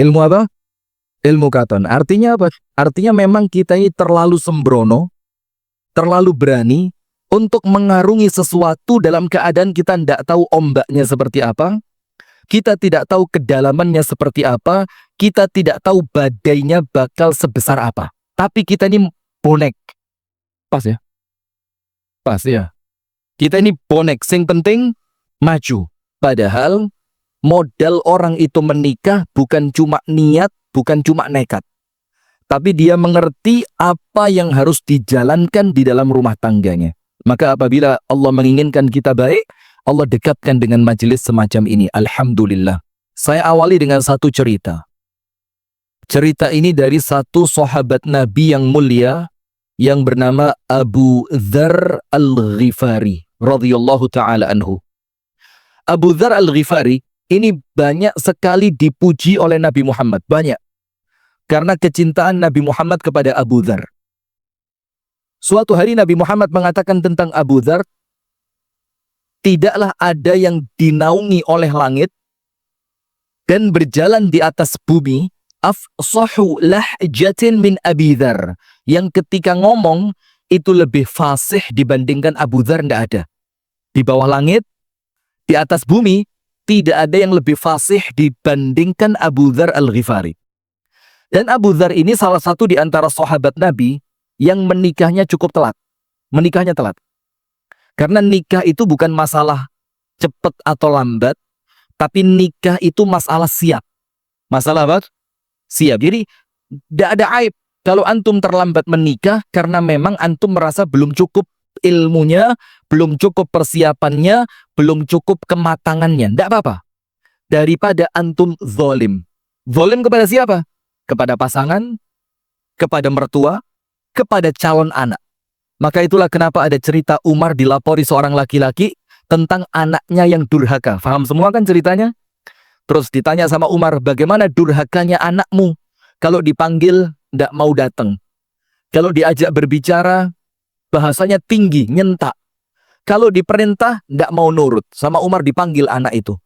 Ilmu apa? Ilmu katon. Artinya apa? Artinya memang kita ini terlalu sembrono, terlalu berani untuk mengarungi sesuatu dalam keadaan kita tidak tahu ombaknya seperti apa, kita tidak tahu kedalamannya seperti apa, kita tidak tahu badainya bakal sebesar apa. Tapi kita ini bonek. Pas ya? Pas ya? Kita ini bonek, sing penting maju. Padahal modal orang itu menikah bukan cuma niat, bukan cuma nekat. Tapi dia mengerti apa yang harus dijalankan di dalam rumah tangganya. Maka apabila Allah menginginkan kita baik, Allah dekatkan dengan majelis semacam ini. Alhamdulillah. Saya awali dengan satu cerita. Cerita ini dari satu sahabat Nabi yang mulia yang bernama Abu Dzar Al-Ghifari radhiyallahu taala anhu. Abu Dzar Al-Ghifari ini banyak sekali dipuji oleh Nabi Muhammad, banyak. Karena kecintaan Nabi Muhammad kepada Abu Dzar. Suatu hari Nabi Muhammad mengatakan tentang Abu Dzar, tidaklah ada yang dinaungi oleh langit dan berjalan di atas bumi afsahu lahjatin min Abi Dzar, yang ketika ngomong itu lebih fasih dibandingkan Abu Dzar. Tidak ada. Di bawah langit, di atas bumi, tidak ada yang lebih fasih dibandingkan Abu Dzar Al-Ghifari. Dan Abu Dzar ini salah satu di antara sahabat Nabi yang menikahnya cukup telat. Menikahnya telat. Karena nikah itu bukan masalah cepat atau lambat, tapi nikah itu masalah siap. Masalah apa? Siap. Jadi, tidak ada aib kalau antum terlambat menikah karena memang antum merasa belum cukup ilmunya, belum cukup persiapannya, belum cukup kematangannya. Tidak apa-apa. Daripada antum zalim. Zalim kepada siapa? Kepada pasangan, kepada mertua, kepada calon anak. Maka itulah kenapa ada cerita Umar dilapori seorang laki-laki tentang anaknya yang durhaka. Faham semua kan ceritanya? Terus ditanya sama Umar, bagaimana durhakanya anakmu? Kalau dipanggil, tidak mau datang. Kalau diajak berbicara, bahasanya tinggi, nyentak. Kalau diperintah, tidak mau nurut. Sama Umar dipanggil anak itu.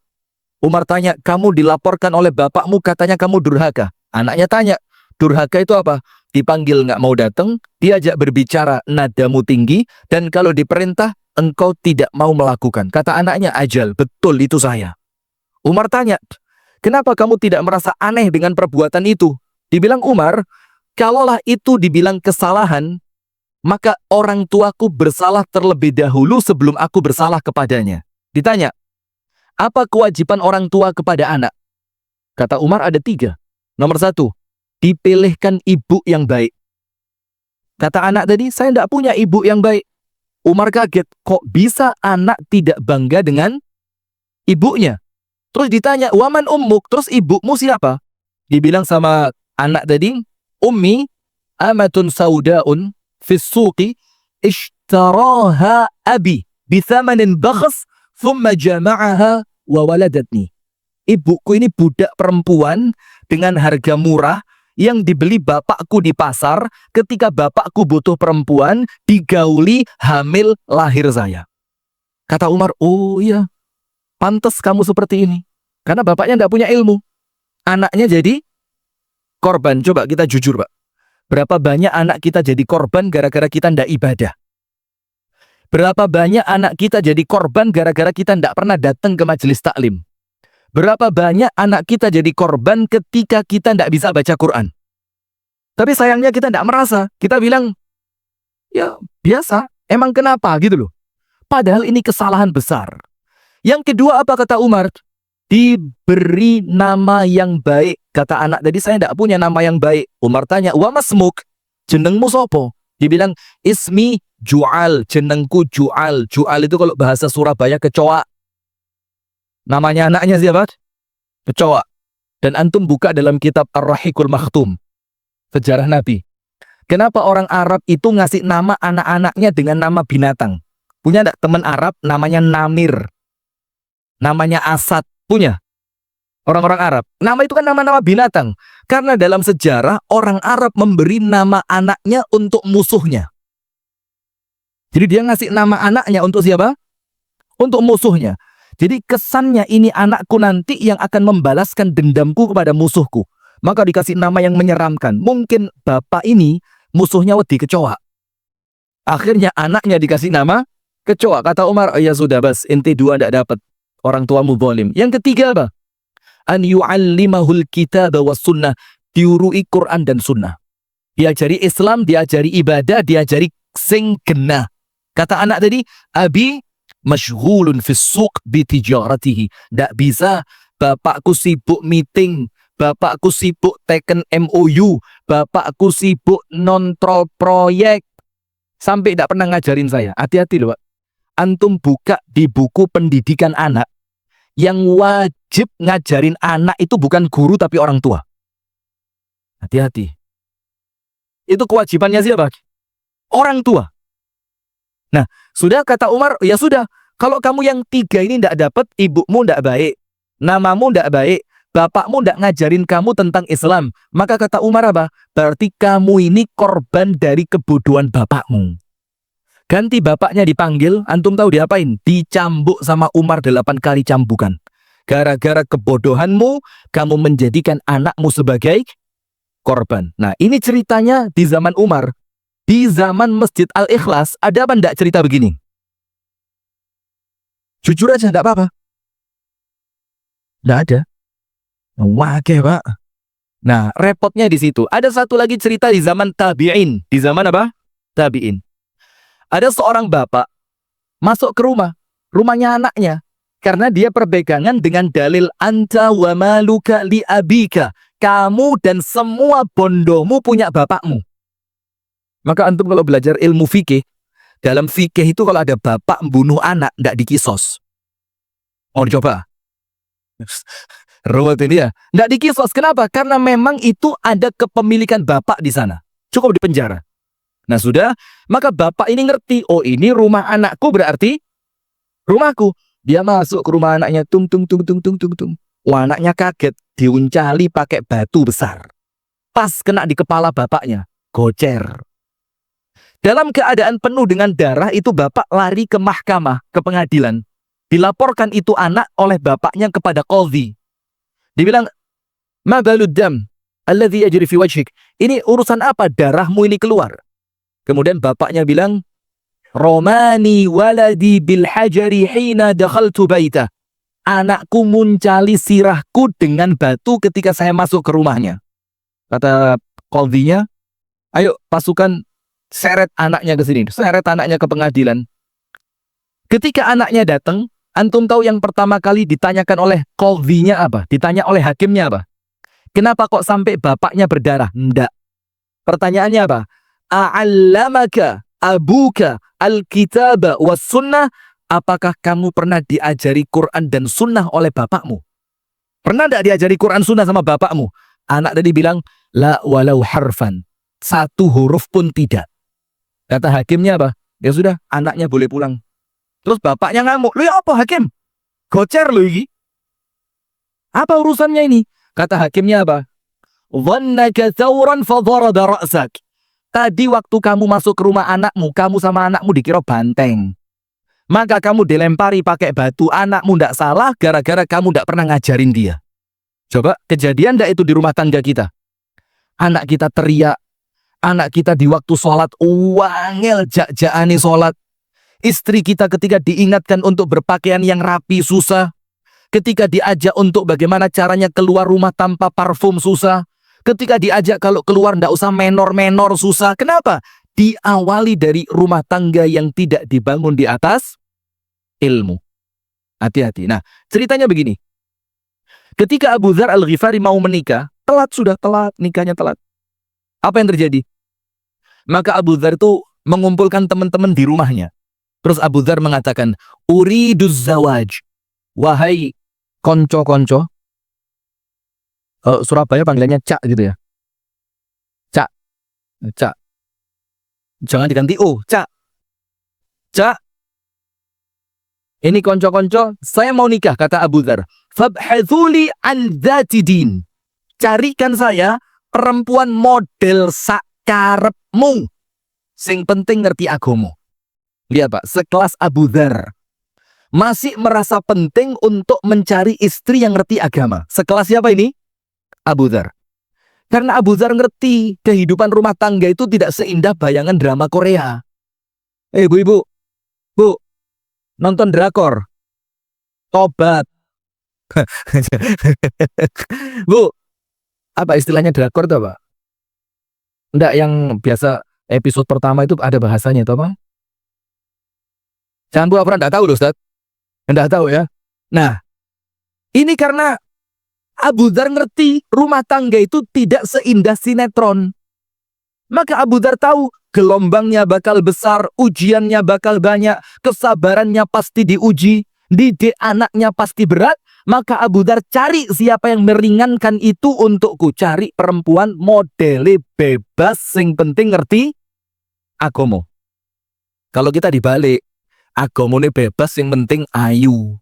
Umar tanya, kamu dilaporkan oleh bapakmu katanya kamu durhaka. Anaknya tanya, durhaka itu apa? Dipanggil nggak mau datang, diajak berbicara nadamu tinggi, dan kalau diperintah engkau tidak mau melakukan. Kata anaknya, ajal, betul itu saya. Umar tanya, kenapa kamu tidak merasa aneh dengan perbuatan itu? Dibilang Umar, kalaulah itu dibilang kesalahan, maka orang tuaku bersalah terlebih dahulu sebelum aku bersalah kepadanya. Ditanya, apa kewajiban orang tua kepada anak? Kata Umar ada 3. Nomor 1, dipilihkan ibu yang baik. Kata anak tadi, saya tidak punya ibu yang baik. Umar kaget, kok bisa anak tidak bangga dengan ibunya? Terus ditanya, waman ummuk, terus ibumu siapa? Dibilang sama anak tadi, ummi amatun saudaun fis suqi ishtaraha abi bithamanin bakhs thumma jama'aha wa waladatni. Ibuku ini budak perempuan dengan harga murah yang dibeli bapakku di pasar ketika bapakku butuh perempuan, digauli, hamil, lahir saya. Kata Umar, oh iya, pantas kamu seperti ini. Karena bapaknya tidak punya ilmu. Anaknya jadi korban. Coba kita jujur, Pak. Berapa banyak anak kita jadi korban gara-gara kita tidak ibadah? Berapa banyak anak kita jadi korban gara-gara kita tidak pernah datang ke majelis taklim? Berapa banyak anak kita jadi korban ketika kita tidak bisa baca Quran? Tapi sayangnya kita tidak merasa. Kita bilang, ya biasa, emang kenapa gitu loh. Padahal ini kesalahan besar. Yang kedua apa kata Umar? Diberi nama yang baik. Kata anak tadi, saya tidak punya nama yang baik. Umar tanya, wa masmuk? Jenengmu sopo? Dibilang, ismi Ju'al, jenengku Ju'al. Ju'al itu kalau bahasa Surabaya kecoa. Namanya anaknya siapa? Kecoa. Dan antum buka dalam kitab Ar-Rahiqul Makhtum, sejarah Nabi. Kenapa orang Arab itu ngasih nama anak-anaknya dengan nama binatang? Punya enggak teman Arab namanya Namir? Namanya Asad? Punya? Orang-orang Arab. Nama itu kan nama-nama binatang. Karena dalam sejarah orang Arab memberi nama anaknya untuk musuhnya. Jadi dia ngasih nama anaknya untuk siapa? Untuk musuhnya. Jadi kesannya ini anakku nanti yang akan membalaskan dendamku kepada musuhku. maka dikasih nama yang menyeramkan. Mungkin bapak ini musuhnya wedi kecoa. Akhirnya anaknya dikasih nama kecoa. Kata Umar, ya sudah bas, inti dua tidak dapat. Orang tuamu zalim. Yang ketiga apa? An yu'allimahul kitaba was sunnah. Diurui Quran dan sunnah. Diajari Islam, diajari ibadah, diajari sing genah. Kata anak tadi, abi masyghulun fis suq bi tijaratihi. Tidak bisa, bapakku sibuk meeting, bapakku sibuk teken MOU, bapakku sibuk nontrol proyek. Sampai tidak pernah ngajarin saya. Hati-hati loh Pak. Antum buka di buku pendidikan anak. Yang wajib ngajarin anak itu bukan guru tapi orang tua. Hati-hati. Itu kewajibannya siapa? Orang tua. Nah, sudah kata Umar, ya sudah. Kalau kamu yang tiga ini tidak dapat, ibumu tidak baik, namamu tidak baik, bapakmu tidak ngajarin kamu tentang Islam, maka kata Umar apa? Berarti kamu ini korban dari kebodohan bapakmu. Ganti bapaknya dipanggil, antum tahu diapain? Dicambuk sama Umar 8 kali cambukan. Gara-gara kebodohanmu, kamu menjadikan anakmu sebagai korban. Nah, ini ceritanya di zaman Umar. Di zaman Masjid Al-Ikhlas, ada apa enggak cerita begini? Jujur aja, enggak apa-apa. Enggak ada. Wah, Pak. Nah, repotnya di situ. Ada satu lagi cerita di zaman tabi'in. Di zaman apa? Tabi'in. Ada seorang bapak masuk ke rumahnya anaknya. Karena dia perpegangan dengan dalil anta wa maluka li abika. Kamu dan semua bondomu punya bapakmu. Maka antum kalau belajar ilmu fikih, dalam fikih itu kalau ada bapak membunuh anak, tidak dikisos. Mau dicoba? Ruwet ini ya. Tidak dikisos. Kenapa? Karena memang itu ada kepemilikan bapak di sana. Cukup di penjara. Nah sudah, maka bapak ini ngerti, oh ini rumah anakku berarti rumahku. Dia masuk ke rumah anaknya, tung. Wah, anaknya kaget, diuncali pakai batu besar. Pas kena di kepala bapaknya, gocer. Dalam keadaan penuh dengan darah, itu bapak lari ke mahkamah, ke pengadilan. Dilaporkan itu anak oleh bapaknya kepada qadhi. Dibilang, ma balud dam alladhi yajri fi wajhik. Ini urusan apa darahmu ini keluar? Kemudian bapaknya bilang, Romani waladi bil hajari hina dakhaltu baita. Anakku muncali sirahku dengan batu ketika saya masuk ke rumahnya. Kata qadhinya, ayo pasukan seret anaknya ke sini, seret anaknya ke pengadilan. Ketika anaknya datang, antum tahu yang pertama kali ditanyakan oleh qadhinya apa? Ditanya oleh hakimnya apa? Kenapa kok sampai bapaknya berdarah? Enggak. Pertanyaannya apa? A'allamaka abuka al-kitaba was sunnah. Apakah kamu pernah diajari Quran dan sunnah oleh bapakmu? Pernah enggak diajari Quran sunnah sama bapakmu? Anak tadi bilang, la walau harfan. Satu huruf pun tidak. Kata hakimnya apa? Ya sudah, anaknya boleh pulang. Terus bapaknya ngamuk. Lu ya apa hakim? Gocer lu ini. Apa urusannya ini? Kata hakimnya apa? Dhannaka thawran fadharada ra'sak. Tadi waktu kamu masuk ke rumah anakmu, kamu sama anakmu dikira banteng. Maka kamu dilempari pakai batu, anakmu ndak salah gara-gara kamu ndak pernah ngajarin dia. Coba kejadian ndak itu di rumah tangga kita? Anak kita teriak, anak kita di waktu sholat, wangel jak-jakane sholat. Istri kita ketika diingatkan untuk berpakaian yang rapi susah. Ketika diajak untuk bagaimana caranya keluar rumah tanpa parfum susah. Ketika diajak kalau keluar ndak usah menor-menor susah. Kenapa? Diawali dari rumah tangga yang tidak dibangun di atas ilmu. Hati-hati. Nah, ceritanya begini. Ketika Abu Dzar Al-Ghifari mau menikah, sudah telat, nikahnya telat. Apa yang terjadi? Maka Abu Dzar itu mengumpulkan teman-teman di rumahnya. Terus Abu Dzar mengatakan, uriduz zawaj. Wahai konco-konco. Surabaya panggilannya Cak gitu ya. Cak. Cak. Jangan diganti O, Cak. Cak. Ini konco-konco, saya mau nikah, kata Abu Dzar. Fabhathuli an dzati din. Carikan saya perempuan model sakarepmu. Sing penting ngerti agama. Lihat Pak, sekelas Abu Dzar masih merasa penting untuk mencari istri yang ngerti agama. Sekelas siapa ini? Abu Dzar. Karena Abu Dzar ngerti kehidupan rumah tangga itu tidak seindah bayangan drama Korea. Ibu-ibu, Bu, nonton drakor. Tobat. Bu, apa istilahnya drakor itu apa? Enggak, yang biasa episode pertama itu ada bahasanya itu apa? Jangan pura-pura enggak tahu loh, Ustaz. Enggak tahu ya. Nah, ini karena Abu Dzar ngerti rumah tangga itu tidak seindah sinetron. Maka Abu Dzar tahu gelombangnya bakal besar, ujiannya bakal banyak, kesabarannya pasti diuji, didik anaknya pasti berat. Maka Abu Dzar cari siapa yang meringankan itu untukku. Cari perempuan modele bebas, sing penting ngerti agomo. Kalau kita dibalik, agomone bebas, sing penting ayu.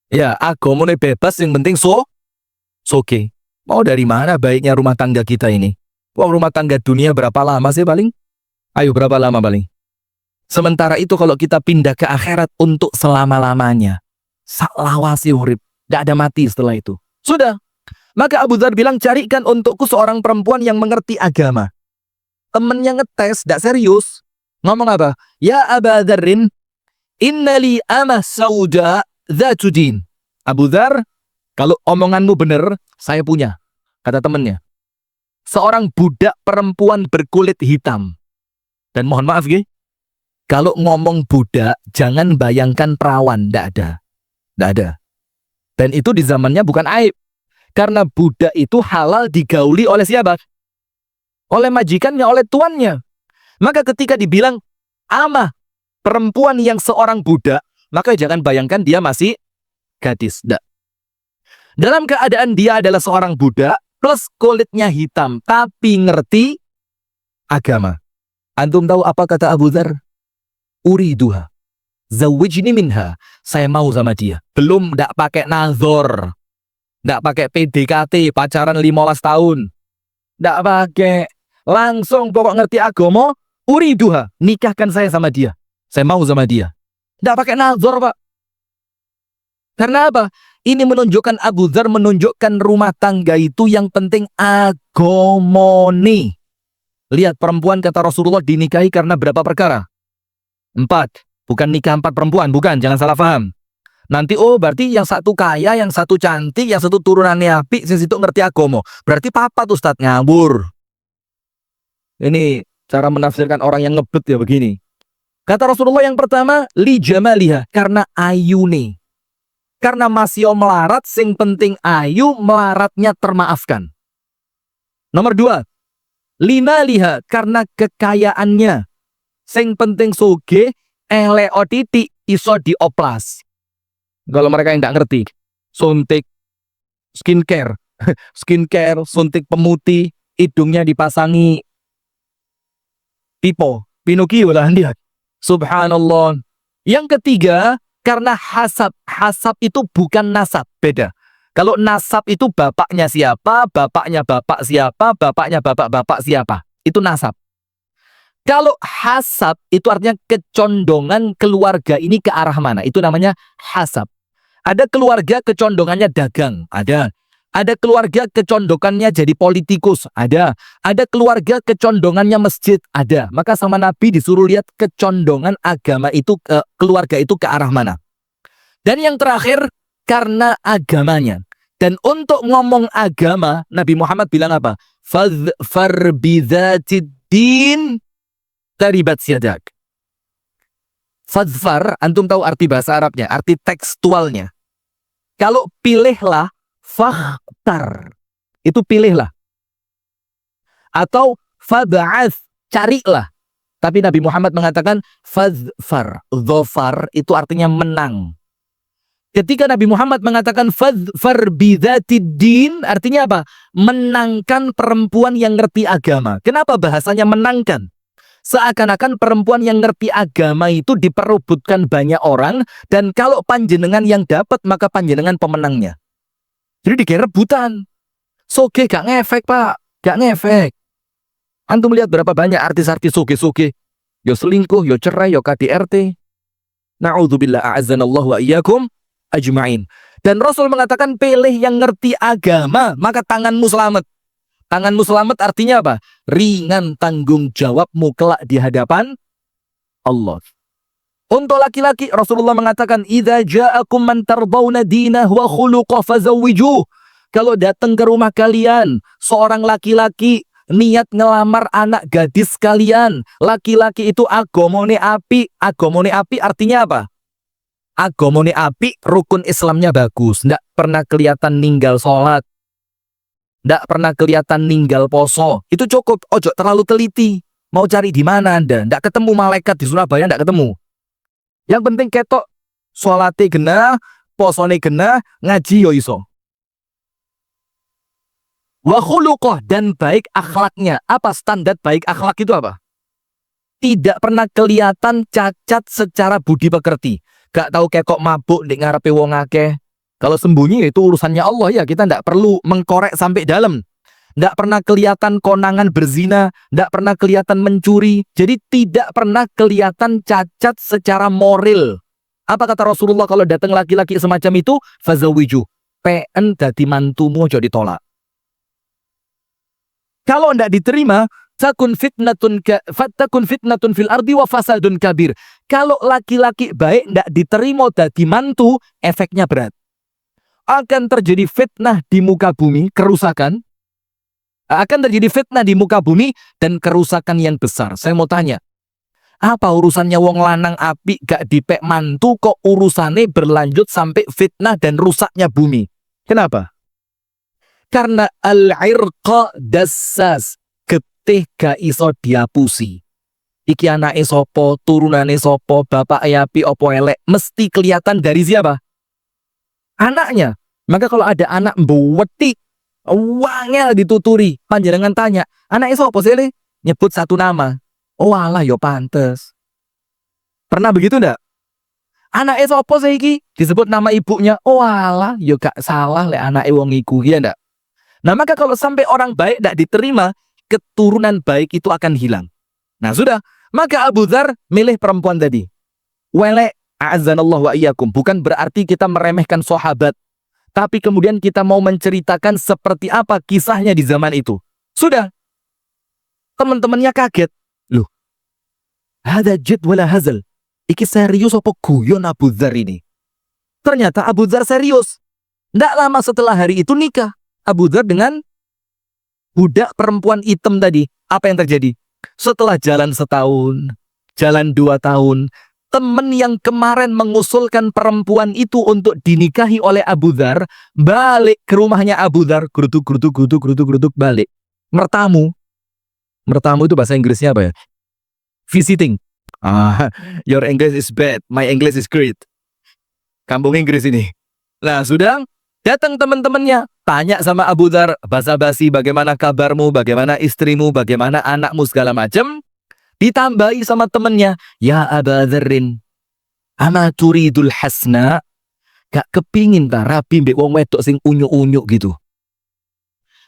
Ya, agomone bebas, yang penting soge. Mau dari mana baiknya rumah tangga kita ini? Wong rumah tangga dunia berapa lama sih paling? Ayo, berapa lama paling? Sementara itu kalau kita pindah ke akhirat untuk selama-lamanya. Saklawasi urip, tidak ada mati setelah itu. Sudah. Maka Abu Dzar bilang, carikan untukku seorang perempuan yang mengerti agama. Temennya ngetes, tidak serius. Ngomong apa? Ya Aba Dzarrin, innali amah sauda dzatudin. Abu Dzar, kalau omonganmu benar, saya punya. Kata temennya. Seorang budak perempuan berkulit hitam. Dan mohon maaf, kalau ngomong budak, jangan bayangkan perawan. Tidak ada. Tidak ada. Dan itu di zamannya bukan aib. Karena budak itu halal digauli oleh siapa? Oleh majikannya, oleh tuannya. Maka ketika dibilang amah, perempuan yang seorang budak, maka jangan bayangkan dia masih gadis. Tidak. Dalam keadaan dia adalah seorang budak, plus kulitnya hitam, tapi ngerti agama. Antum tahu apa kata Abu Dzar? Uriduha. Zawijni minha. Saya mau sama dia. Belum, tidak pakai nazor. Tidak pakai PDKT, pacaran 15 tahun. Tidak pakai. Langsung pokok ngerti agama, uriduha. Nikahkan saya sama dia. Saya mau sama dia. Tidak pakai nazor, Pak. Karena apa? Ini menunjukkan Abu Dzar menunjukkan rumah tangga itu yang penting agomoni. Lihat, perempuan kata Rasulullah dinikahi karena berapa perkara? 4. Bukan nikah 4 perempuan, bukan, jangan salah paham. Nanti berarti yang satu kaya, yang satu cantik, yang satu turunannya apik, yang situ ngerti agomo. Berarti papa tuh Ustaz, ngawur. Ini cara menafsirkan orang yang ngebet ya begini. Kata Rasulullah yang pertama, li jamaliha, karena ayune. Karena masih melarat, sing penting ayu, melaratnya termaafkan. Nomor 2, lima liha, karena kekayaannya. Sing penting soge, eleo titik, iso dioplas. Kalau mereka yang tidak ngerti, suntik skincare, suntik pemutih, hidungnya dipasangi pipo, Pinocchio lah dia. Subhanallah. Yang ketiga, karena hasab. Hasab itu bukan nasab, beda. Kalau nasab itu bapaknya siapa, bapaknya bapak siapa, bapaknya bapak-bapak siapa. Itu nasab. Kalau hasab itu artinya kecondongan keluarga ini ke arah mana. Itu namanya hasab. Ada keluarga kecondongannya dagang, ada. Ada keluarga kecondongannya jadi politikus, ada. Ada keluarga kecondongannya masjid, ada. Maka sama Nabi disuruh lihat kecondongan agama itu, keluarga itu ke arah mana. Dan yang terakhir, karena agamanya. Dan untuk ngomong agama, Nabi Muhammad bilang apa? Fadhfar bidzatid din taribat siadak. Fadhfar, antum tahu arti bahasa Arabnya, arti tekstualnya. Kalau pilihlah, fakhtar. Itu pilihlah. Atau fab'ath, carilah. Tapi Nabi Muhammad mengatakan fadhfar. Dhofar itu artinya menang. Ketika Nabi Muhammad mengatakan fadhfar bidzatid din, artinya apa? Menangkan perempuan yang ngerti agama. Kenapa bahasanya menangkan? Seakan-akan perempuan yang ngerti agama itu diperebutkan banyak orang, dan kalau panjenengan yang dapat, maka panjenengan pemenangnya. Jadi dikira rebutan. Soge gak ngefek, Pak. Gak ngefek. Antum lihat berapa banyak artis-artis soge-soge. Yo selingkuh, yo cerai, yo KDRT. Na'udzubillah, a'azzanallahu wa iyyakum ajma'in. Dan Rasul mengatakan, pilih yang ngerti agama, maka tanganmu selamat. Tanganmu selamat artinya apa? Ringan tanggung jawabmu kelak di hadapan Allah. Untuk laki-laki, Rasulullah mengatakan, "Idza ja'akum man tardawna dinah wa khuluqah fazawwijuh." Kalau datang ke rumah kalian, seorang laki-laki niat ngelamar anak gadis kalian. Laki-laki itu agamane api. Agamane api artinya apa? Agamane api, rukun Islamnya bagus. Nggak pernah kelihatan ninggal sholat. Nggak pernah kelihatan ninggal poso. Itu cukup. Ojo terlalu teliti. Mau cari di mana Anda? Nggak ketemu malaikat di Surabaya, nggak ketemu. Yang penting ketok sholate genah, posone genah, ngaji yo iso. Wa khuluqah, dan baik akhlaknya. Apa standar baik akhlak itu apa? Tidak pernah kelihatan cacat secara budi pekerti. Gak tahu kekok mabuk di ngarepe wong akeh. Kalau sembunyi itu urusannya Allah ya, kita tidak perlu mengkorek sampai dalam. Tidak pernah kelihatan konangan berzina, tidak pernah kelihatan mencuri. Jadi tidak pernah kelihatan cacat secara moral. Apa kata Rasulullah kalau datang laki-laki semacam itu? Fazawiju. PN dadi mantumu aja ditolak. Kalau tidak diterima, takun fitnatun fil ardi wa fasadun kabir. Kalau laki-laki baik tidak diterima dadi mantu, efeknya berat. Akan terjadi fitnah di muka bumi, kerusakan. Akan terjadi fitnah di muka bumi dan kerusakan yang besar. Saya mau tanya, apa urusannya wong lanang api gak dipek mantu kok urusannya berlanjut sampai fitnah dan rusaknya bumi? Kenapa? Karena al-irqa dassas, getih gak iso diapusi. Iki anake sopo, turunane sopo, bapak api opo elek, mesti kelihatan dari siapa? Anaknya. Maka kalau ada anak mbuwetik, wangel dituturi, panjenengan tanya, anaknya sapa sih? Nyebut satu nama. Oh alah yo pantes. Pernah begitu ndak? Anaknya sapa sih iki? Disebut nama ibunya. Oh alah yo gak salah lek anake wong iku, ya ndak? Nah, maka kalau sampai orang baik ndak diterima, keturunan baik itu akan hilang. Nah, sudah. Maka Abu Dzar milih perempuan tadi. Welek a'azzanallahu wa iyyakum, bukan berarti kita meremehkan sahabat. Tapi kemudian kita mau menceritakan seperti apa kisahnya di zaman itu. Sudah. Teman-temannya kaget. Loh, hada jid wala hazal. Iki serius apa guyon Abu Dzar ini? Ternyata Abu Dzar serius. Tidak lama setelah hari itu nikah Abu Dzar dengan budak perempuan hitam tadi. Apa yang terjadi? Setelah jalan setahun, jalan 2 tahun, teman yang kemarin mengusulkan perempuan itu untuk dinikahi oleh Abu Dzar balik ke rumahnya Abu Dzar, geruduk balik. Mertamu itu bahasa Inggrisnya apa ya? Visiting. Your English is bad, my English is great. Kampung Inggris ini. Nah, sudah datang teman-temannya, tanya sama Abu Dzar, basa-basi, bagaimana kabarmu, bagaimana istrimu, bagaimana anakmu, segala macam. Ditambahi sama temennya, ya Aba Dzarrin, ama turidul hasna, gak kepingin ta rabi mbek wong wedok sing unyu-unyu gitu.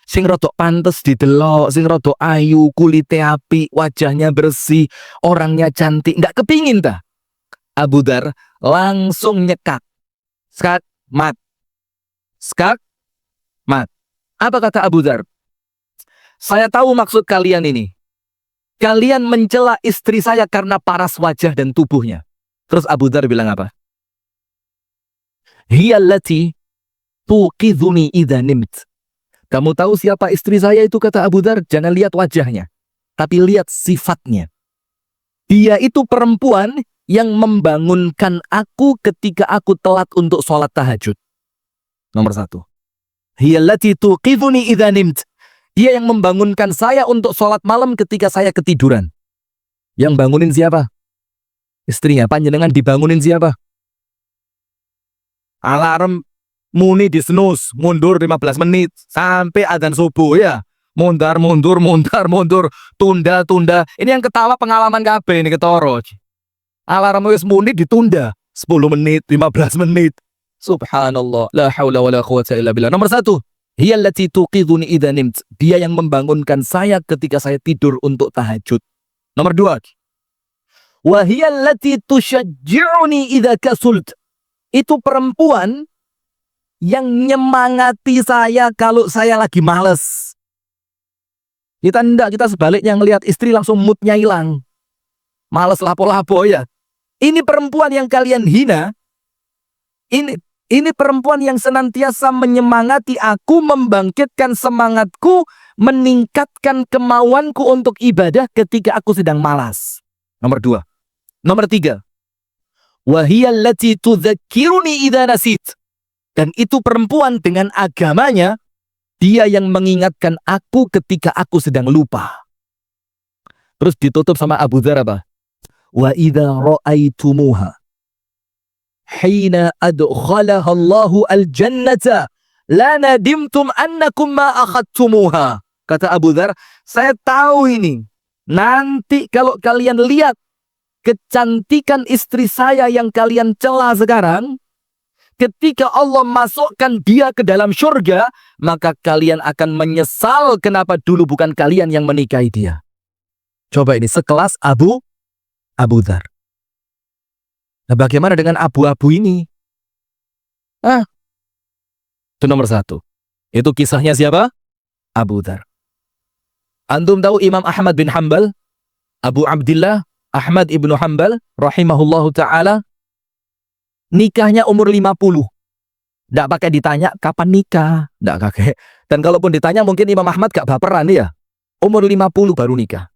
Sing rodok pantes didelok, sing rodok ayu, kulite apik, wajahnya bersih, orangnya cantik, gak kepingin ta? Abu Dzar langsung nyekat. Skat, mat. Skak, mat. Apa kata Abu Dzar? Saya tahu maksud kalian ini. Kalian mencela istri saya karena paras wajah dan tubuhnya. Terus Abu Dzar bilang apa? Hiya allati tuqidhuni idza nimt. Kamu tahu siapa istri saya itu, kata Abu Dzar? Jangan lihat wajahnya, tapi lihat sifatnya. Dia itu perempuan yang membangunkan aku ketika aku telat untuk sholat tahajud. Nomor 1. Hiya allati tuqidhuni idza nimt. Dia yang membangunkan saya untuk sholat malam ketika saya ketiduran. Yang bangunin siapa? Istrinya. Panjenengan dibangunin siapa? Alarm muni di snooze, mundur 15 menit sampai adzan subuh ya. Mundur, tunda. Ini yang ketawa pengalaman kabeh ini ketoro. Alarm wis muni ditunda 10 menit, 15 menit. Subhanallah, la haula wala quwwata illa billah. Nomor 1. Hiya allati tuqidhuni idza nimt. Dia yang membangunkan saya ketika saya tidur untuk tahajud. Nomor 2. Wa hiya allati tushajji'uni idza kasult. Itu perempuan yang nyemangati saya kalau saya lagi malas. Kita enggak, kita sebaliknya ngelihat istri langsung moodnya hilang. Males lapo-lapo ya. Ini perempuan yang kalian hina. Ini perempuan yang senantiasa menyemangati aku, membangkitkan semangatku, meningkatkan kemauanku untuk ibadah ketika aku sedang malas. Nomor 2. Nomor 3. Wahiyallati tudzakkiruni idza nasit. Dan itu perempuan dengan agamanya, dia yang mengingatkan aku ketika aku sedang lupa. Terus ditutup sama Abu Dzar apa? Wa idza ra'aitumuha hina adkhalaha Allahu al-jannata la nadimtum annakum ma akhadtumuha. Kata Abu Dzar, saya tahu ini. Nanti kalau kalian lihat kecantikan istri saya yang kalian cela sekarang, ketika Allah masukkan dia ke dalam surga, maka kalian akan menyesal kenapa dulu bukan kalian yang menikahi dia. Coba ini sekelas Abu Dzar. Nah, bagaimana dengan abu-abu ini? Itu nomor 1. Itu kisahnya siapa? Abu Dzar. Antum tahu Imam Ahmad bin Hanbal? Abu Abdillah Ahmad ibnu Hanbal rahimahullahu ta'ala, nikahnya umur 50. Nggak pakai ditanya kapan nikah. Nggak pakai. Dan kalaupun ditanya mungkin Imam Ahmad gak baperan ya. Umur 50 baru nikah.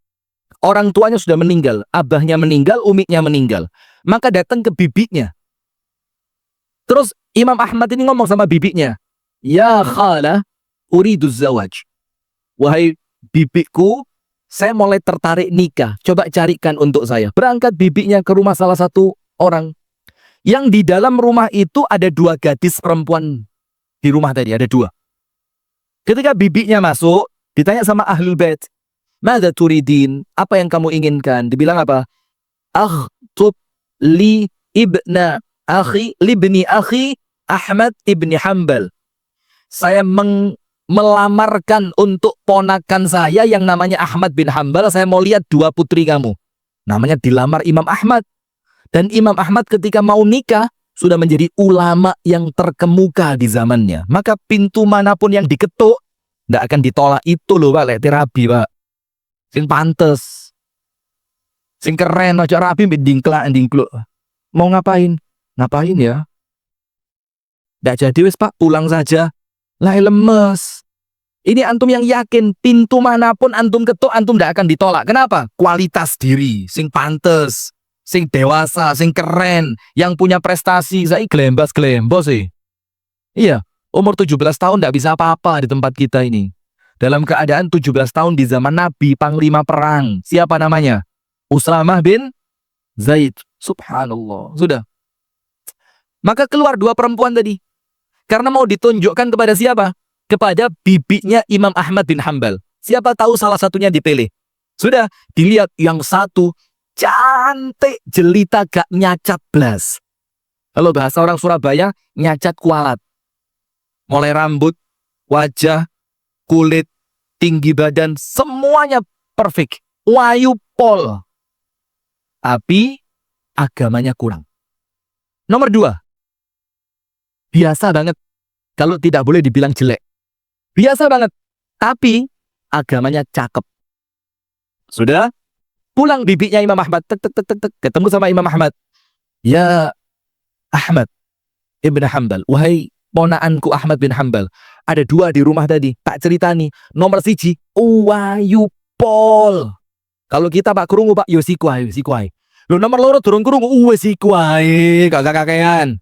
Orang tuanya sudah meninggal. Abahnya meninggal, umiknya meninggal. Maka datang ke bibinya. Terus Imam Ahmad ini ngomong sama bibinya. Ya khala uridu zawaj. Wahai bibiku, saya mulai tertarik nikah. Coba carikan untuk saya. Berangkat bibinya ke rumah salah satu orang. Yang di dalam rumah itu ada 2 gadis perempuan. Di rumah tadi ada 2. Ketika bibinya masuk, ditanya sama ahlul bait. Madza turidin? Apa yang kamu inginkan? Dibilang apa? Akhtub li ibni akhi Ahmad ibni Hanbal. Saya melamarkan untuk ponakan saya yang namanya Ahmad bin Hanbal. Saya mau lihat 2 putri kamu. Namanya dilamar Imam Ahmad. Dan Imam Ahmad ketika mau nikah sudah menjadi ulama yang terkemuka di zamannya. Maka pintu manapun yang diketuk tidak akan ditolak. Itu loh Pak, lek rabi Pak. Sing pantes. Sing keren, aja rabi dingkluk. Mau ngapain? Ngapain ya? Tidak jadi wis Pak, pulang saja. Lah lemes. Ini antum yang yakin pintu manapun antum ketuk, antum tidak akan ditolak. Kenapa? Kualitas diri, sing pantes, sing dewasa, sing keren, yang punya prestasi. Saya gelembos sih. Iya, umur 17 tahun tidak bisa apa-apa di tempat kita ini. Dalam keadaan 17 tahun di zaman Nabi, panglima perang. Siapa namanya? Usamah bin Zaid. Subhanallah. Sudah. Maka keluar 2 perempuan tadi. Karena mau ditunjukkan kepada siapa? Kepada bibinya Imam Ahmad bin Hanbal. Siapa tahu salah satunya dipilih. Sudah, dilihat yang satu cantik, jelita, gak nyacat blas. Kalau bahasa orang Surabaya, nyacat kualat. Mulai rambut, wajah, kulit, tinggi badan, semuanya perfect. Wayu pol. Tapi agamanya kurang. Nomor 2. Biasa banget. Kalau tidak boleh dibilang jelek. Biasa banget. Tapi agamanya cakep. Sudah? Pulang bibinya Imam Ahmad. Ketemu sama Imam Ahmad. Ya Ahmad ibn Hanbal. Wahai ponaanku Ahmad bin Hanbal. Ada 2 di rumah tadi. Tak cerita nih. Nomor 1. Wayu pol. Kalau kita Pak krungu Pak. Yo sikuai. Lo nomor 2 durung krungu. Sikuai. Kakak-kakean.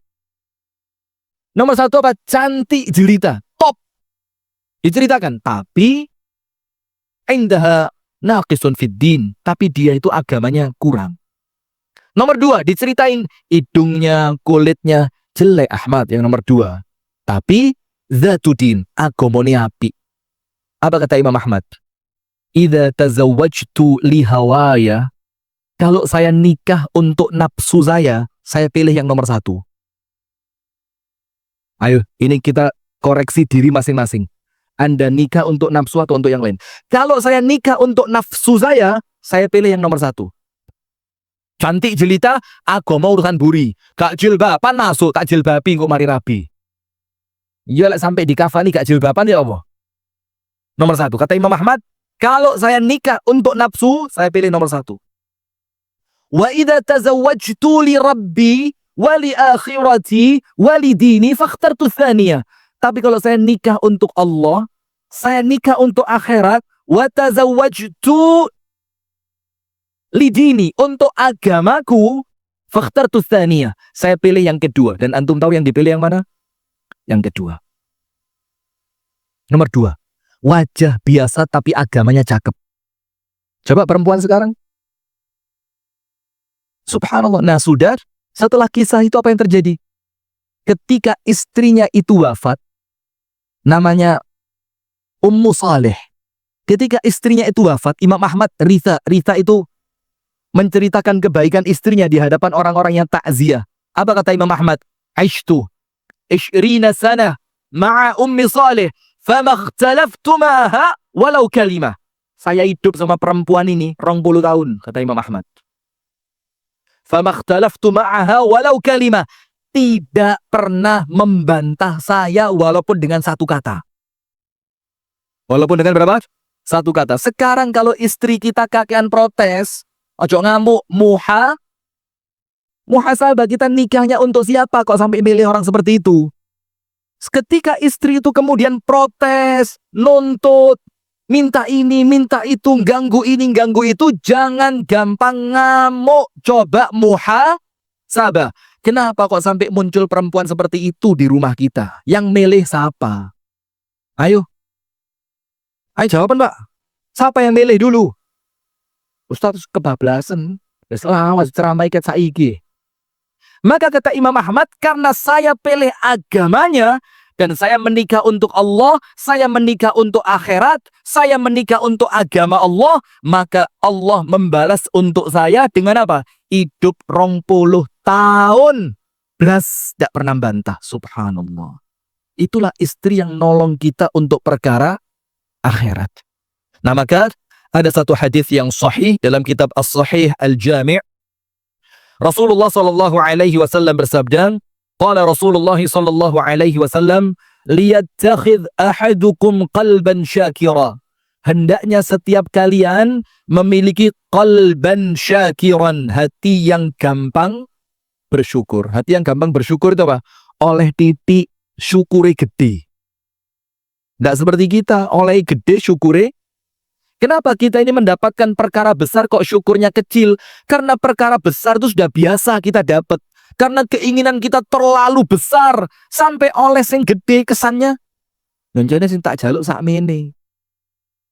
Nomor 1 apa? Cantik jelita. Top. Diceritakan. Tapi indaha naqisun fiddin. Tapi dia itu agamanya kurang. Nomor 2. Diceritain. Hidungnya, kulitnya jelek Ahmad. Yang nomor 2. Tapi zatudin. Agamanya api. Apa kata Imam Ahmad? Idza tazawwajtu li hawaya. Kalau saya nikah untuk nafsu saya pilih yang nomor 1. Ayo, ini kita koreksi diri masing-masing. Anda nikah untuk nafsu atau untuk yang lain? Kalau saya nikah untuk nafsu saya pilih yang nomor 1. Cantik jelita, agama urusan buri. Gak jilbaban masuk, tak jilbabi kok mari rabi. Ya sampai di kafani gak jilbaban ya Allah. Nomor 1, kata Imam Ahmad, Kalau saya nikah untuk nafsu, saya pilih nomor 1. Wa idza tazawwajtu li rabbi wa li akhirati wa li dini fakhtartu tsaniyah. Tapi kalau saya nikah untuk Allah, saya nikah untuk akhirat, wa tazawwajtu li dini, untuk agamaku, fakhtartu tsaniyah. Saya pilih yang kedua. Dan antum tahu yang dipilih yang mana? Yang kedua. Nomor 2. Wajah biasa tapi agamanya cakep. Coba perempuan sekarang. Subhanallah. Nah sudah, setelah kisah itu apa yang terjadi? Ketika istrinya itu wafat, namanya Ummu Saleh. Ketika istrinya itu wafat, Imam Ahmad Ritha itu menceritakan kebaikan istrinya di hadapan orang-orang yang takziah. Apa kata Imam Ahmad? Aishtu 20 sana ma'a Ummi Saleh fama ikhtalaftu ma'aha walau kalimah. Saya hidup sama perempuan ini 20 tahun, kata Imam Ahmad. Fama ikhtalaftu ma'aha walau kalimah. Tidak pernah membantah saya walaupun dengan 1 kata. Walaupun dengan berapa? 1 kata. Sekarang kalau istri kita kakean protes, ojo ngamuk, muhasabah, kita nikahnya untuk siapa kok sampai milih orang seperti itu? Ketika istri itu kemudian protes, nuntut, minta ini, minta itu, ganggu ini, ganggu itu, jangan gampang ngamuk. Coba muhasabah. Kenapa kok sampai muncul perempuan seperti itu di rumah kita? Yang milih siapa? Ayo jawaban Pak. Siapa yang milih dulu? Ustaz kebablasan. Selawas ceramah ikat saiki. Maka kata Imam Ahmad, karena saya pilih agamanya, dan saya menikah untuk Allah, saya menikah untuk akhirat, saya menikah untuk agama Allah, maka Allah membalas untuk saya dengan apa? Hidup 20 tahun. Belas tidak pernah bantah. Subhanallah. Itulah istri yang nolong kita untuk perkara akhirat. Nah maka ada satu hadis yang sahih dalam kitab As-Sahih Al-Jami'. Rasulullah sallallahu alaihi wasallam bersabda, qala Rasulullah sallallahu alaihi wasallam, liyattakhidh ahadukum qalban syakira. Hendaknya setiap kalian memiliki qalban syakiran, hati yang gampang bersyukur. Hati yang gampang bersyukur itu apa? Oleh titik syukure gede. Tidak seperti kita, oleh gede syukure. Kenapa kita ini mendapatkan perkara besar kok syukurnya kecil? Karena perkara besar itu sudah biasa kita dapat. Karena keinginan kita terlalu besar sampai oleh sing gede kesannya. Nonjone sing tak jaluk sakmene.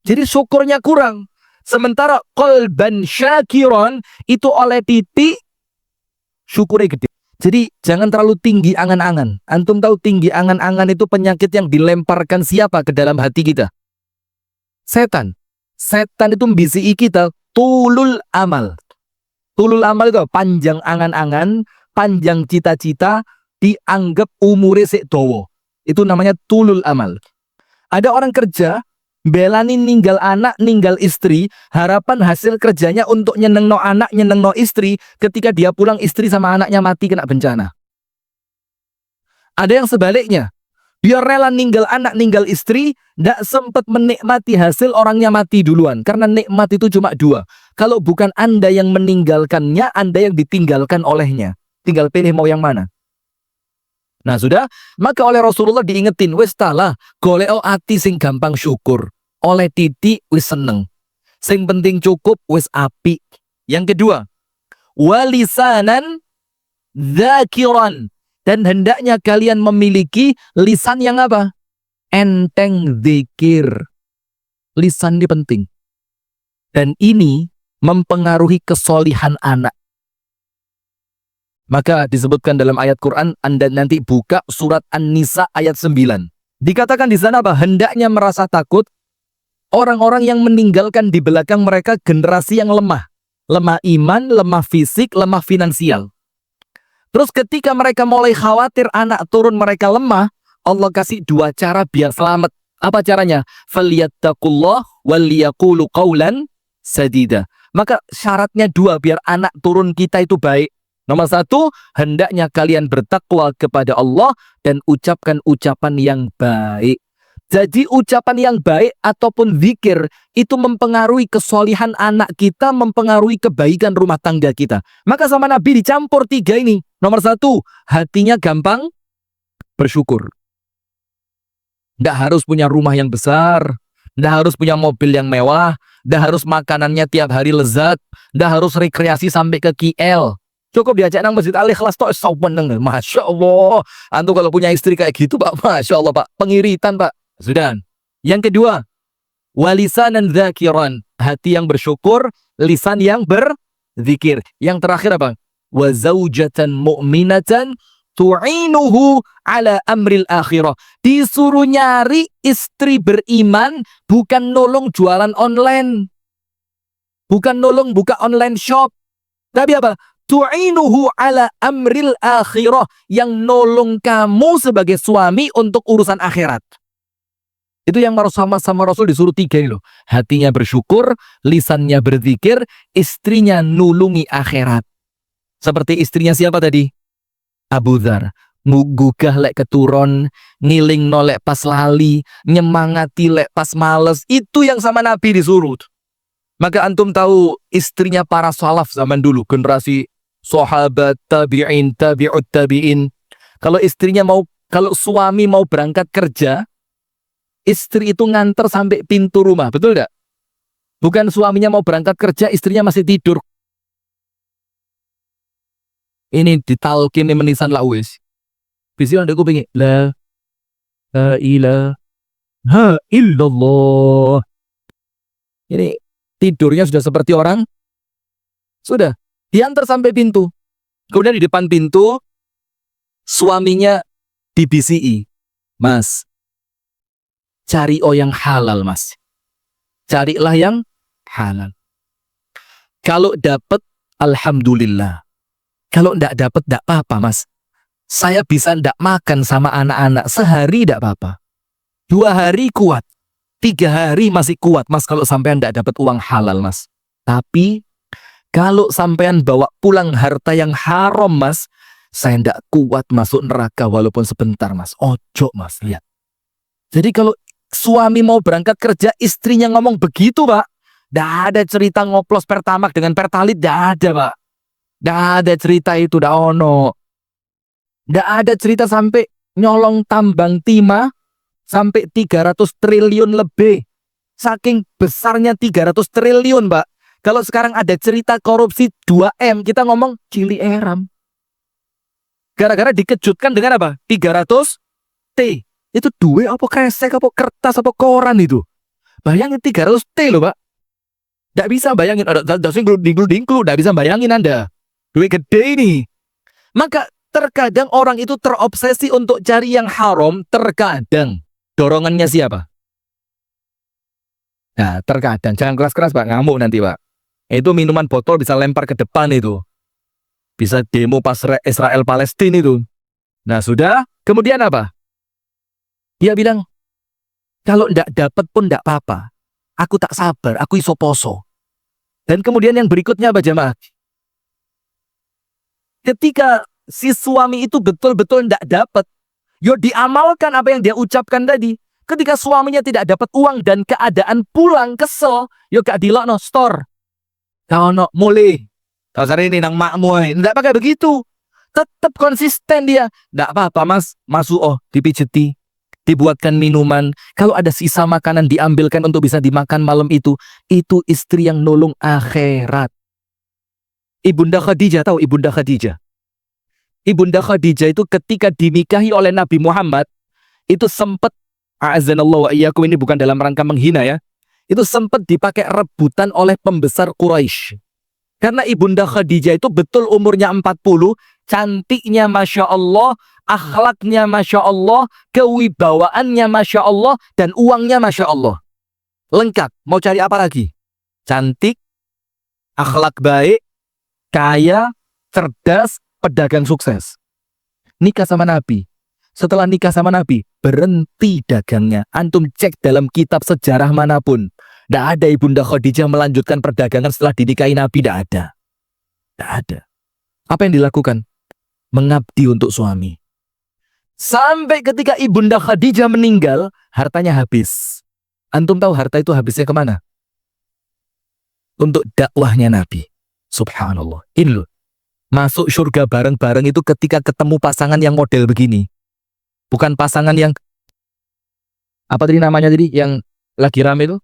Jadi syukurnya kurang. Sementara qalban syakiron itu oleh titik syukurnya gede. Jadi jangan terlalu tinggi angan-angan. Antum tahu tinggi angan-angan itu penyakit yang dilemparkan siapa ke dalam hati kita? Setan. Setan itu membisiki kita tulul amal. Tulul amal itu panjang angan-angan, panjang cita-cita, dianggap umure sik dawa. Itu namanya tulul amal. Ada orang kerja, belani ninggal anak, ninggal istri, harapan hasil kerjanya untuk nyenengno anak, nyenengno istri, ketika dia pulang istri sama anaknya mati kena bencana. Ada yang sebaliknya, dia rela ninggal anak, ninggal istri, tidak sempat menikmati hasil orangnya mati duluan. Karena nikmat itu cuma 2. Kalau bukan Anda yang meninggalkannya, Anda yang ditinggalkan olehnya. Tinggal pilih mau yang mana. Nah sudah, maka oleh Rasulullah diingetin, wis talah, goleo ati sing gampang syukur. Oleh titik wis seneng. Sing penting cukup wis api. Yang kedua, walisanan dzakiran. Dan hendaknya kalian memiliki lisan yang apa? Enteng zikir. Lisan ini penting. Dan ini mempengaruhi kesolihan anak. Maka disebutkan dalam ayat Quran, Anda nanti buka surat An-Nisa ayat 9. Dikatakan di sana apa? Hendaknya merasa takut orang-orang yang meninggalkan di belakang mereka generasi yang lemah. Lemah iman, lemah fisik, lemah finansial. Terus ketika mereka mulai khawatir anak turun mereka lemah, Allah kasih 2 cara biar selamat. Apa caranya? Falyattaqullah waliyaqulu qawlan sadida. Maka syaratnya 2 biar anak turun kita itu baik. Nomor 1, hendaknya kalian bertakwa kepada Allah dan ucapkan ucapan yang baik. Jadi ucapan yang baik ataupun zikir itu mempengaruhi kesolihan anak kita, mempengaruhi kebaikan rumah tangga kita. Maka sama Nabi dicampur 3 ini. Nomor 1, hatinya gampang bersyukur. Nggak harus punya rumah yang besar, nggak harus punya mobil yang mewah, nggak harus makanannya tiap hari lezat, nggak harus rekreasi sampai ke KL. Cukup diajak nang Masjid Al-Ikhlas tok seneng. Masya Allah. Antum kalau punya istri kayak gitu Pak, Masya Allah Pak, pengiritan Pak. Sudah. Yang kedua, walisanan dzakiran, hati yang bersyukur, lisan yang berzikir. Yang terakhir apa? Wa zaujatan mu'minatan tu'inuhu ala amril akhirah. Disuruh nyari istri beriman, bukan nolong jualan online. Bukan nolong buka online shop. Tapi apa? Tu'inuhu ala amril akhirah, yang nolong kamu sebagai suami untuk urusan akhirat. Itu yang sama Rasul disuruh 3 ini loh. Hatinya bersyukur, lisannya berzikir, istrinya nulungi akhirat. Seperti istrinya siapa tadi? Abu Dzar. Gugah lek keturun, ngiling nolek pas lali, nyemangati lek pas males. Itu yang sama Nabi disuruh. Maka antum tahu istrinya para salaf zaman dulu, generasi sahabat, tabi'in, tabi'ut tabi'in. Kalau suami mau berangkat kerja, istri itu nganter sampai pintu rumah, betul tidak? Bukan suaminya mau berangkat kerja, istrinya masih tidur. Ini ditalkin menisan lah wis. Bisa ada kuping la ilaha illallah. Ini tidurnya sudah seperti orang. Sudah diantar sampai pintu. Kemudian di depan pintu suaminya dibisiki, Mas, cari yang halal Mas. Carilah yang halal. Kalau dapat, alhamdulillah. Kalau enggak dapat, enggak apa-apa Mas. Saya bisa enggak makan sama anak-anak sehari enggak apa-apa. 2 hari kuat. 3 hari masih kuat Mas kalau sampean enggak dapat uang halal Mas. Tapi kalau sampean bawa pulang harta yang haram Mas, saya enggak kuat masuk neraka walaupun sebentar Mas. Ojo Mas, lihat. Jadi kalau suami mau berangkat kerja, istrinya ngomong begitu Pak, enggak ada cerita ngoplos Pertamax dengan Pertalite, enggak ada Pak. Enggak ada cerita itu, enggak ono. Enggak ada cerita sampai nyolong tambang timah sampai 300 triliun lebih. Saking besarnya 300 triliun, Pak. Kalau sekarang ada cerita korupsi 2M, kita ngomong cili eram. Gara-gara dikejutkan dengan apa? 300 T. Itu duit apa kresek, apa kertas, apa koran itu. Bayangin 300 T loh, Pak. Nggak bisa bayangin. Ada dingklu, nggak bisa bayangin Anda. Duit gede ini. Maka terkadang orang itu terobsesi untuk cari yang haram. Terkadang dorongannya siapa? Nah, terkadang. Jangan keras-keras Pak, ngamuk nanti Pak. Itu minuman botol bisa lempar ke depan itu. Bisa demo pas Israel Palestina itu. Nah sudah, kemudian apa? Dia bilang, kalau ndak dapat pun ndak apa-apa. Aku tak sabar, aku iso poso. Dan kemudian yang berikutnya apa jemaah? Ketika si suami itu betul-betul ndak dapat, yo diamalkan apa yang dia ucapkan tadi. Ketika suaminya tidak dapat uang dan keadaan pulang kesel, yo gak dilokno store. Kau no mulai. Kau cari ini nang makmu, ndak pakai begitu. Tetap konsisten dia. Ndak apa-apa Mas, masuk dipijeti. Dibuatkan minuman, kalau ada sisa makanan diambilkan untuk bisa dimakan malam itu istri yang nolong akhirat. Ibunda Khadijah, tahu Ibunda Khadijah? Ibunda Khadijah itu ketika dinikahi oleh Nabi Muhammad, itu sempat, a'azanallahu wa iyyakum, ini bukan dalam rangka menghina ya, itu sempat dipakai rebutan oleh pembesar Quraisy. Karena Ibunda Khadijah itu betul umurnya 40, cantiknya Masya Allah, akhlaknya Masya Allah, kewibawaannya Masya Allah, dan uangnya Masya Allah. Lengkap, mau cari apa lagi? Cantik, akhlak baik, kaya, cerdas, pedagang sukses. Nikah sama Nabi. Setelah nikah sama Nabi, berhenti dagangnya. Antum cek dalam kitab sejarah manapun. Tidak ada Ibunda Khadijah melanjutkan perdagangan setelah dinikahi Nabi. Tidak ada. Tidak ada. Apa yang dilakukan? Mengabdi untuk suami. Sampai ketika Ibunda Khadijah meninggal, hartanya habis. Antum tahu harta itu habisnya kemana? Untuk dakwahnya Nabi. Subhanallah. Ini loh. Masuk surga bareng-bareng itu ketika ketemu pasangan yang model begini. Bukan pasangan yang, apa tadi namanya tadi? Yang lagi rame itu?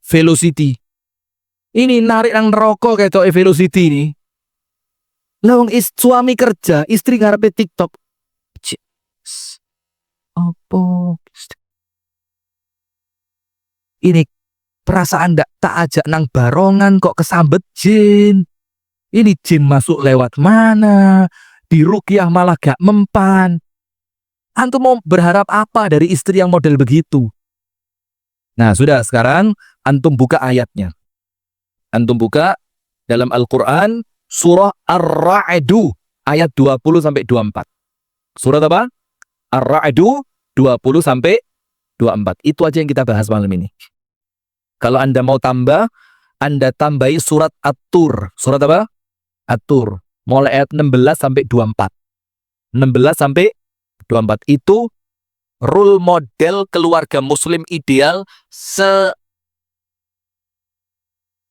Velocity. Ini narik nang neraka kayak Velocity ini. Lawang suami kerja, istri ngarepe TikTok. Apa? Ini perasaan tak ajak nang barongan kok kesambet jin. Ini jin masuk lewat mana? Di ruqyah malah gak mempan. Antum mau berharap apa dari istri yang model begitu? Nah sudah, sekarang antum buka ayatnya. Antum buka dalam Al-Quran surah Ar-Ra'du ayat 20-24. Surat apa? Ar-Ra'du 20-24. Itu aja yang kita bahas malam ini. Kalau Anda mau tambah, Anda tambahi surat At-Tur. Surat apa? At-Tur. Mulai ayat 16-24. 16-24 itu role model keluarga muslim ideal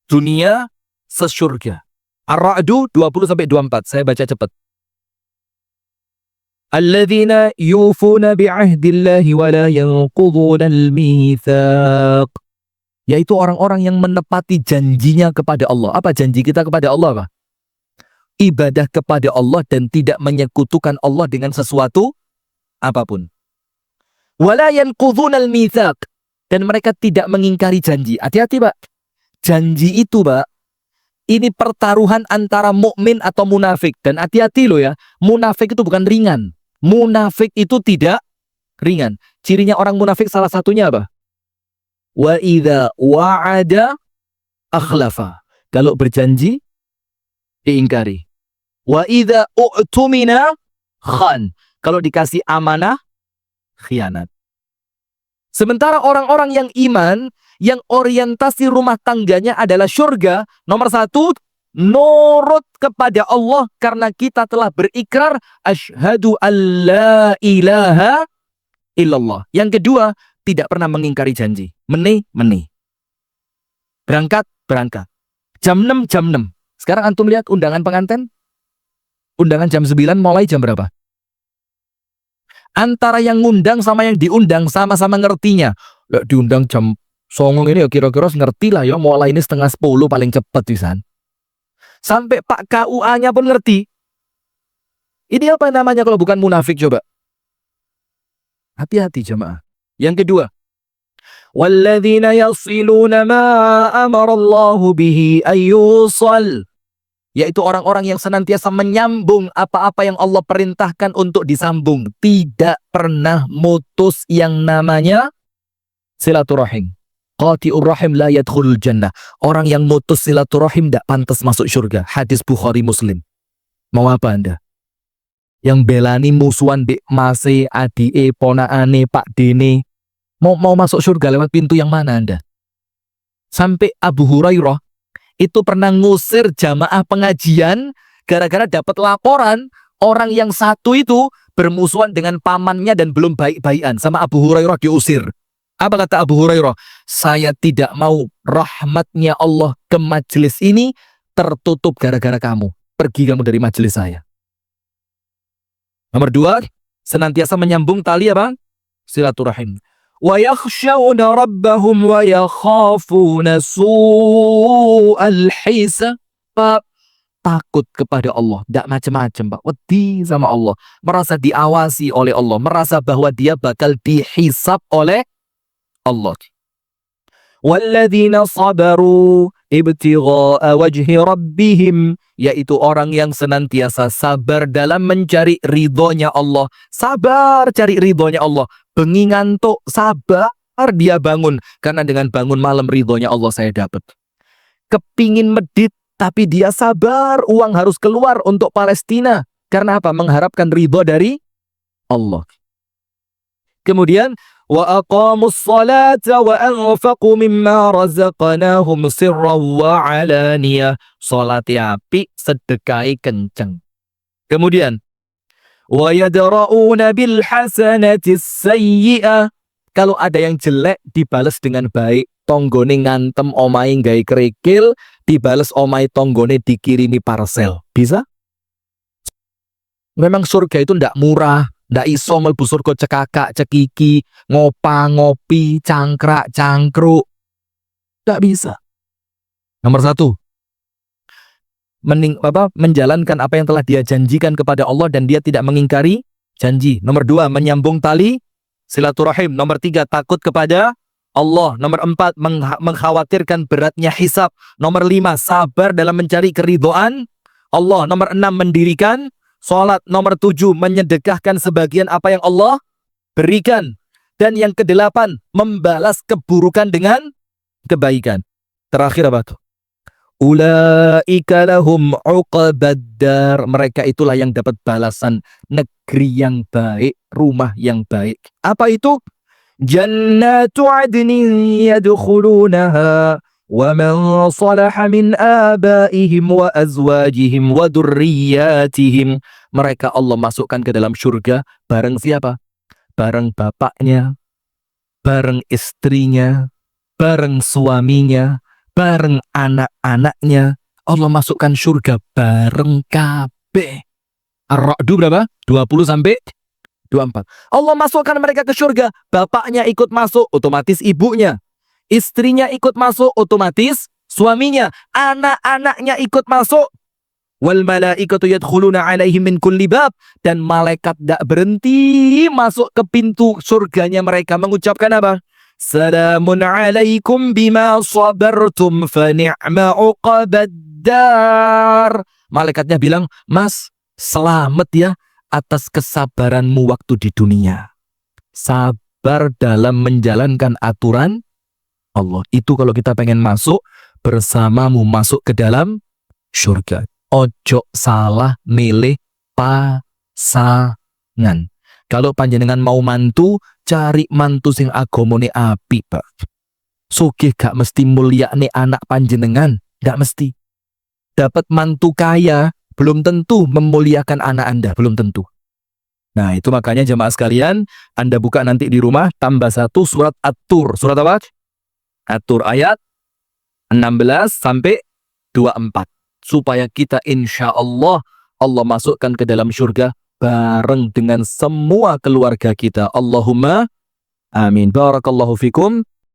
sedunia, sesurga. Ar-Ra'du 20-24. Saya baca cepat. Alladzina yufuna bi'ahdillahi wa la yanquduna al-mitsaq. Yaitu orang-orang yang menepati janjinya kepada Allah. Apa janji kita kepada Allah, Pak? Ibadah kepada Allah dan tidak menyekutukan Allah dengan sesuatu apapun. Wa la yanquduna al-mitsaq. Dan mereka tidak mengingkari janji. Hati-hati, Pak. Janji itu, Pak, ini pertaruhan antara mukmin atau munafik. Dan hati-hati loh ya, munafik itu bukan ringan. Munafik itu tidak ringan. Cirinya orang munafik salah satunya apa? Wa idza wa'ada akhlafa. Kalau berjanji diingkari. Wa idza u'tumina khan. Kalau dikasih amanah khianat. Sementara orang-orang yang iman, yang orientasi rumah tangganya adalah surga, nomor satu, nurut kepada Allah karena kita telah berikrar asyhadu an la ilaha illallah. Yang kedua, tidak pernah mengingkari janji. Meni. Berangkat. Jam 6. Sekarang antum lihat undangan pengantin. Undangan jam 9, mulai jam berapa? Antara yang ngundang sama yang diundang sama-sama ngertinya. Diundang jam songong ini ya kira-kira ngerti lah ya, mulai ini 9:30 paling cepat pisan. Sampai Pak KUA-nya pun ngerti. Ini apa namanya kalau bukan munafik coba? Hati-hati jemaah. Yang kedua, walladzina yasiluna ma amarallahu bihi ayyusal. Yaitu orang-orang yang senantiasa menyambung apa-apa yang Allah perintahkan untuk disambung. Tidak pernah mutus yang namanya silaturahim. Qati'ur rahim la yadkhulul jannah. Orang yang mutus silaturahim tidak pantas masuk surga. Hadis Bukhari Muslim. Mau apa Anda? Yang belani musuhan Bik Mase, Adie, Ponaane, Pak Dene. Mau masuk surga lewat pintu yang mana Anda? Sampai Abu Hurairah itu pernah ngusir jamaah pengajian gara-gara dapat laporan orang yang satu itu bermusuhan dengan pamannya dan belum baik-baikan. Sama Abu Hurairah diusir. Apa kata Abu Hurairah? Saya tidak mau rahmatnya Allah ke majelis ini tertutup gara-gara kamu. Pergi kamu dari majelis saya. Nomor dua, senantiasa menyambung tali apa? Silaturahim. Wa yakhshawna rabbahum wa yakhafuna su'al hisab. Takut kepada Allah, tidak macam-macam, Pak. Wedi sama Allah, merasa diawasi oleh Allah, merasa bahwa dia bakal dihisab oleh Allah. Walladzina sabaru ibtigha'a wajhi rabbihim, yaitu orang yang senantiasa sabar dalam mencari ridhonya Allah. Sabar cari ridhonya Allah. Bengi ngantuk, sabar dia bangun. Karena dengan bangun malam ridhonya Allah saya dapat. Kepingin medit, tapi dia sabar. Uang harus keluar untuk Palestina. Karena apa? Mengharapkan ridho dari Allah. Kemudian wa aqamus salata wa anfaqu mimma razaqnahum sirran wa alaniyah. Salat api, sedekahi kenceng. Kemudian Wa yadra'una bil hasanatis sayyi'ah. Kalau ada yang jelek dibalas dengan baik. Tonggone ngantem omahe gawe kerikil, dibales omahe tonggone dikirimi parcel. Bisa? Memang surga itu ndak murah, ndak iso mlebu surga cekakak, cekiki, ngopi, cangkrak, cangkruk. Ndak bisa. Nomor 1, menjalankan apa yang telah dia janjikan kepada Allah dan dia tidak mengingkari janji. Nomor 2, menyambung tali silaturahim. Nomor 3, takut kepada Allah. Nomor 4, mengkhawatirkan beratnya hisab. Nomor 5, sabar dalam mencari keridhaan Allah. Nomor 6, mendirikan sholat. Nomor 7, menyedekahkan sebagian apa yang Allah berikan. Dan yang ke-8, membalas keburukan dengan kebaikan. Terakhir apa tuh? Ulaika lahum uqbaddar. Mereka itulah yang dapat balasan negeri yang baik, rumah yang baik. Apa itu? Jannatu adnin yadkhulunaha wa man salaha min abaihim wa azwajihim wa dzurriyyatihim. Mereka Allah masukkan ke dalam surga bareng siapa? Bareng bapaknya, bareng istrinya, bareng suaminya, bareng anak-anaknya. Allah masukkan surga bareng kabeh. Ar-Ra'd berapa? 20 sampai 24. Allah masukkan mereka ke surga. Bapaknya ikut masuk, otomatis ibunya. Istrinya ikut masuk, otomatis suaminya. Anak-anaknya ikut masuk. Wal malaikatu yadkhuluna alaihim min kulli bab. Dan malaikat tidak berhenti masuk ke pintu surganya mereka. Mengucapkan apa? Salamun alaikum bima sabartum fa ni'ma uqbaddar. Malaikatnya bilang, Mas, selamat ya atas kesabaranmu waktu di dunia. Sabar dalam menjalankan aturan Allah. Itu kalau kita pengen masuk bersamamu masuk ke dalam surga. Ojo salah milih pasangan. Kalau panjenengan mau mantu, cari mantu sing agamane apik, Pak. Sugih gak mesti mulyane anak panjenengan, gak mesti. Dapat mantu kaya belum tentu memuliakan anak Anda, belum tentu. Nah, itu makanya jemaah sekalian, Anda buka nanti di rumah, tambah 1 surat At-Tur. Surat apa? At-Tur ayat 16 sampai 24. Supaya kita insya Allah masukkan ke dalam surga bareng dengan semua keluarga kita. Allahumma amin. Barakallahu fikum.